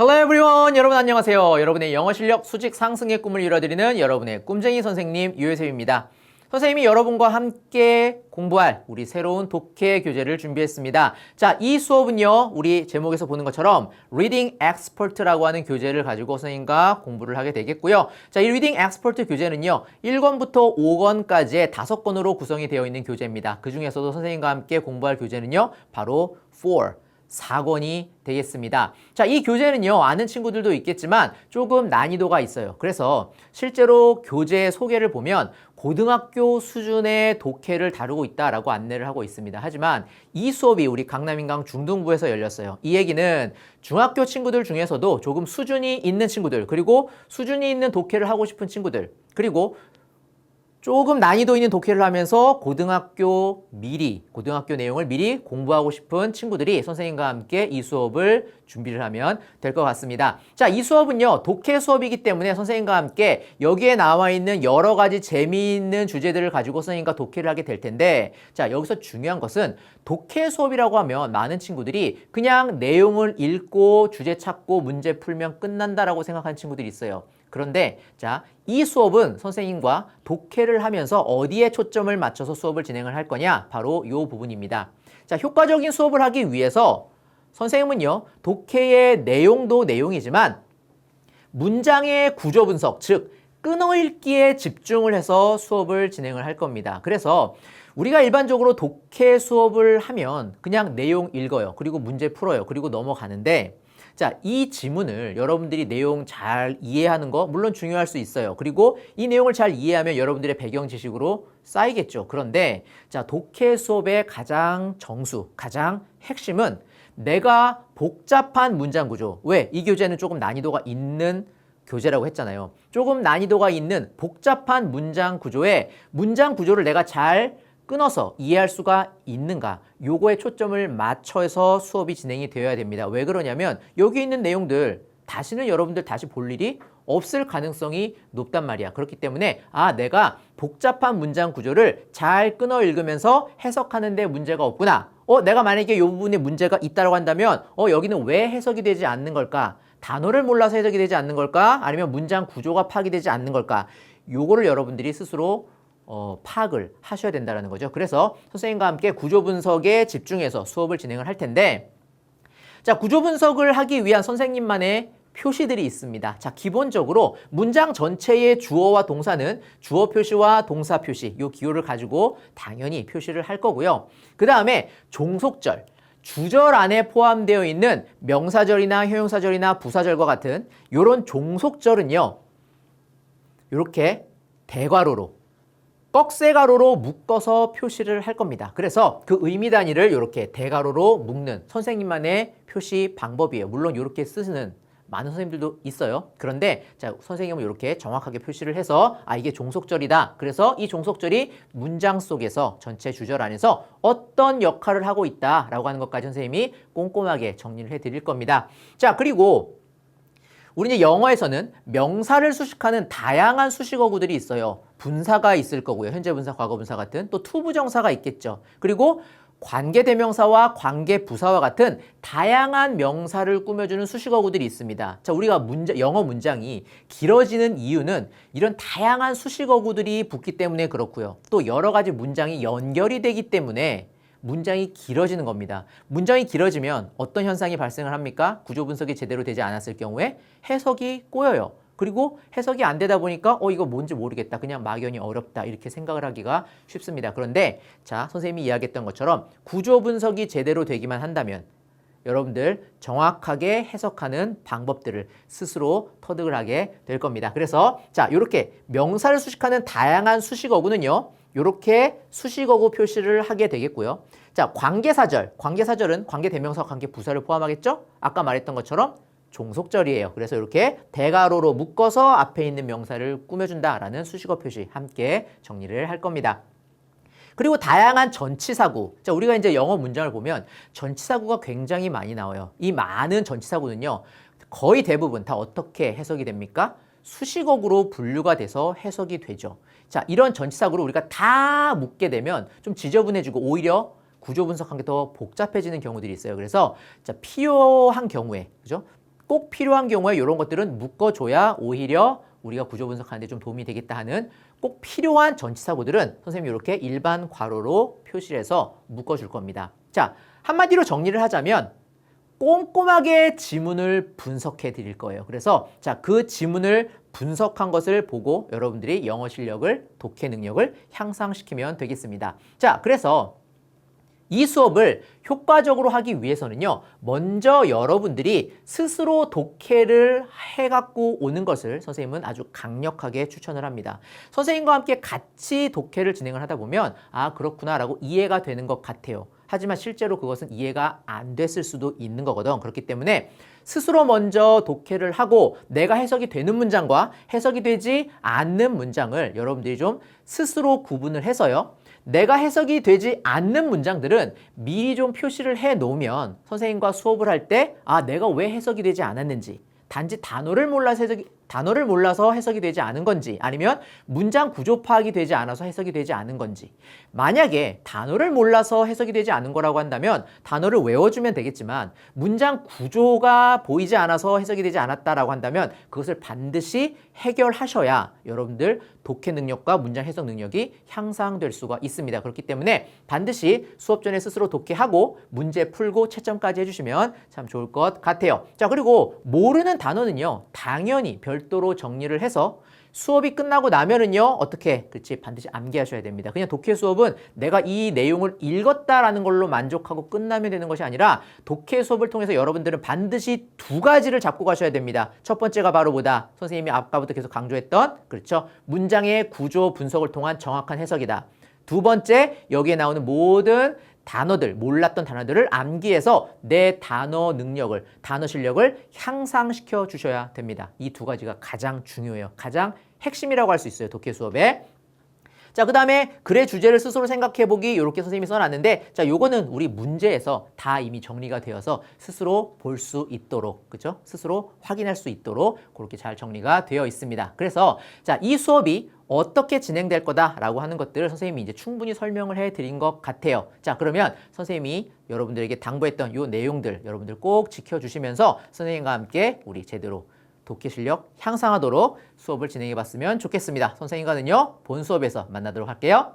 Hello everyone! 여러분 안녕하세요. 여러분의 영어 실력 수직 상승의 꿈을 이뤄드리는 여러분의 꿈쟁이 선생님 유혜쌤입니다. 선생님이 여러분과 함께 공부할 우리 새로운 독해 교재를 준비했습니다. 자, 이 수업은요, 우리 제목에서 보는 것처럼 Reading Expert라고 하는 교재를 가지고 선생님과 공부를 하게 되겠고요. 자, 이 Reading Expert 교재는요, 1권부터 5권까지의 5권으로 구성이 되어 있는 교재입니다. 그 중에서도 선생님과 함께 공부할 교재는요, 바로 4권이 되겠습니다. 자, 이 교재는요, 아는 친구들도 있겠지만 조금 난이도가 있어요. 그래서 실제로 교재 소개를 보면 고등학교 수준의 독해를 다루고 있다라고 안내를 하고 있습니다. 하지만 이 수업이 우리 강남인강 중등부에서 열렸어요. 이 얘기는 중학교 친구들 중에서도 조금 수준이 있는 친구들, 그리고 수준이 있는 독해를 하고 싶은 친구들, 그리고 조금 난이도 있는 독해를 하면서 고등학교 내용을 미리 공부하고 싶은 친구들이 선생님과 함께 이 수업을 준비를 하면 될 것 같습니다. 자, 이 수업은요, 독해 수업이기 때문에 선생님과 함께 여기에 나와 있는 여러 가지 재미있는 주제들을 가지고 선생님과 독해를 하게 될 텐데, 자, 여기서 중요한 것은 독해 수업이라고 하면 많은 친구들이 그냥 내용을 읽고 주제 찾고 문제 풀면 끝난다라고 생각하는 친구들이 있어요. 그런데 자, 이 수업은 선생님과 독해를 하면서 어디에 초점을 맞춰서 수업을 진행을 할 거냐? 바로 이 부분입니다. 자, 효과적인 수업을 하기 위해서 선생님은요, 독해의 내용도 내용이지만 문장의 구조 분석, 즉 끊어읽기에 집중을 해서 수업을 진행을 할 겁니다. 그래서 우리가 일반적으로 독해 수업을 하면 그냥 내용 읽어요. 그리고 문제 풀어요. 그리고 넘어가는데, 자, 이 지문을 여러분들이 내용 잘 이해하는 거 물론 중요할 수 있어요. 그리고 이 내용을 잘 이해하면 여러분들의 배경 지식으로 쌓이겠죠. 그런데 자, 독해 수업의 가장 핵심은 내가 복잡한 문장 구조. 왜? 이 교재는 조금 난이도가 있는 교재라고 했잖아요. 조금 난이도가 있는 복잡한 문장 구조에 문장 구조를 내가 잘 끊어서 이해할 수가 있는가, 요거에 초점을 맞춰서 수업이 진행이 되어야 됩니다. 왜 그러냐면 여기 있는 내용들 다시는 여러분들 다시 볼 일이 없을 가능성이 높단 말이야. 그렇기 때문에 내가 복잡한 문장 구조를 잘 끊어 읽으면서 해석하는 데 문제가 없구나. 내가 만약에 이 부분에 문제가 있다고 한다면 여기는 왜 해석이 되지 않는 걸까? 단어를 몰라서 해석이 되지 않는 걸까? 아니면 문장 구조가 파악되지 않는 걸까? 요거를 여러분들이 스스로 파악을 하셔야 된다는 거죠. 그래서 선생님과 함께 구조 분석에 집중해서 수업을 진행을 할 텐데, 자, 구조 분석을 하기 위한 선생님만의 표시들이 있습니다. 자, 기본적으로 문장 전체의 주어와 동사는 주어 표시와 동사 표시, 요 기호를 가지고 당연히 표시를 할 거고요. 그 다음에 종속절, 주절 안에 포함되어 있는 명사절이나 형용사절이나 부사절과 같은 요런 종속절은요, 이렇게 대괄호로 꺽쇠가로로 묶어서 표시를 할 겁니다. 그래서 그 의미 단위를 이렇게 대괄호로 묶는 선생님만의 표시 방법이에요. 물론 이렇게 쓰는 많은 선생님들도 있어요. 그런데 자, 선생님은 이렇게 정확하게 표시를 해서 이게 종속절이다. 그래서 이 종속절이 문장 속에서 전체 주절 안에서 어떤 역할을 하고 있다라고 하는 것까지 선생님이 꼼꼼하게 정리를 해드릴 겁니다. 자, 그리고 우리 이제 영어에서는 명사를 수식하는 다양한 수식어구들이 있어요. 분사가 있을 거고요. 현재 분사, 과거 분사 같은 또 투부정사가 있겠죠. 그리고 관계대명사와 관계부사와 같은 다양한 명사를 꾸며주는 수식어구들이 있습니다. 자, 우리가 영어 문장이 길어지는 이유는 이런 다양한 수식어구들이 붙기 때문에 그렇고요. 또 여러 가지 문장이 연결이 되기 때문에 문장이 길어지는 겁니다. 문장이 길어지면 어떤 현상이 발생을 합니까? 구조 분석이 제대로 되지 않았을 경우에 해석이 꼬여요. 그리고 해석이 안 되다 보니까 이거 뭔지 모르겠다. 그냥 막연히 어렵다. 이렇게 생각을 하기가 쉽습니다. 그런데 자, 선생님이 이야기했던 것처럼 구조 분석이 제대로 되기만 한다면 여러분들 정확하게 해석하는 방법들을 스스로 터득을 하게 될 겁니다. 그래서 자, 이렇게 명사를 수식하는 다양한 수식어구는요, 이렇게 수식어구 표시를 하게 되겠고요. 자, 관계사절은 관계대명사와 관계부사를 포함하겠죠? 아까 말했던 것처럼 종속절이에요. 그래서 이렇게 대괄호로 묶어서 앞에 있는 명사를 꾸며준다라는 수식어 표시 함께 정리를 할 겁니다. 그리고 다양한 전치사구. 자, 우리가 이제 영어 문장을 보면 전치사구가 굉장히 많이 나와요. 이 많은 전치사구는요, 거의 대부분 다 어떻게 해석이 됩니까? 수식어구로 분류가 돼서 해석이 되죠. 자, 이런 전치사구를 우리가 다 묶게 되면 좀 지저분해지고 오히려 구조 분석한 게 더 복잡해지는 경우들이 있어요. 그래서 자, 필요한 경우에, 그죠? 꼭 필요한 경우에 이런 것들은 묶어줘야 오히려 우리가 구조 분석하는 데 좀 도움이 되겠다 하는 꼭 필요한 전치사구들은 선생님이 이렇게 일반 괄호로 표시를 해서 묶어줄 겁니다. 자, 한마디로 정리를 하자면 꼼꼼하게 지문을 분석해 드릴 거예요. 그래서 자, 그 지문을 분석한 것을 보고 여러분들이 영어 실력을, 독해 능력을 향상시키면 되겠습니다. 자, 그래서 이 수업을 효과적으로 하기 위해서는요, 먼저 여러분들이 스스로 독해를 해갖고 오는 것을 선생님은 아주 강력하게 추천을 합니다. 선생님과 함께 같이 독해를 진행을 하다 보면 아, 그렇구나 라고 이해가 되는 것 같아요. 하지만 실제로 그것은 이해가 안 됐을 수도 있는 거거든. 그렇기 때문에 스스로 먼저 독해를 하고 내가 해석이 되는 문장과 해석이 되지 않는 문장을 여러분들이 좀 스스로 구분을 해서요, 내가 해석이 되지 않는 문장들은 미리 좀 표시를 해 놓으면 선생님과 수업을 할 때 아, 내가 왜 해석이 되지 않았는지, 단지 단어를 몰라서 해석이 되지 않은 건지, 아니면 문장 구조 파악이 되지 않아서 해석이 되지 않은 건지. 만약에 단어를 몰라서 해석이 되지 않은 거라고 한다면 단어를 외워주면 되겠지만 문장 구조가 보이지 않아서 해석이 되지 않았다라고 한다면 그것을 반드시 해결하셔야 여러분들 독해 능력과 문장 해석 능력이 향상될 수가 있습니다. 그렇기 때문에 반드시 수업 전에 스스로 독해하고 문제 풀고 채점까지 해주시면 참 좋을 것 같아요. 자, 그리고 모르는 단어는요, 당연히 별도로 정리를 해서 수업이 끝나고 나면은요, 어떻게? 그렇지, 반드시 암기하셔야 됩니다. 그냥 독해 수업은 내가 이 내용을 읽었다라는 걸로 만족하고 끝나면 되는 것이 아니라 독해 수업을 통해서 여러분들은 반드시 두 가지를 잡고 가셔야 됩니다. 첫 번째가 바로 뭐다? 선생님이 아까부터 계속 강조했던, 그렇죠, 문장의 구조 분석을 통한 정확한 해석이다. 두 번째, 여기에 나오는 모든 단어들, 몰랐던 단어들을 암기해서 내 단어 능력을, 단어 실력을 향상시켜 주셔야 됩니다. 이 두 가지가 가장 중요해요. 가장 핵심이라고 할 수 있어요, 독해 수업에. 자, 그 다음에 글의 주제를 스스로 생각해보기, 이렇게 선생님이 써놨는데, 자, 요거는 우리 문제에서 다 이미 정리가 되어서 스스로 볼 수 있도록, 그죠? 스스로 확인할 수 있도록 그렇게 잘 정리가 되어 있습니다. 그래서 자, 이 수업이 어떻게 진행될 거다라고 하는 것들을 선생님이 이제 충분히 설명을 해드린 것 같아요. 자, 그러면 선생님이 여러분들에게 당부했던 요 내용들 여러분들 꼭 지켜주시면서 선생님과 함께 우리 제대로 독해 실력 향상하도록 수업을 진행해 봤으면 좋겠습니다. 선생님과는요, 본 수업에서 만나도록 할게요.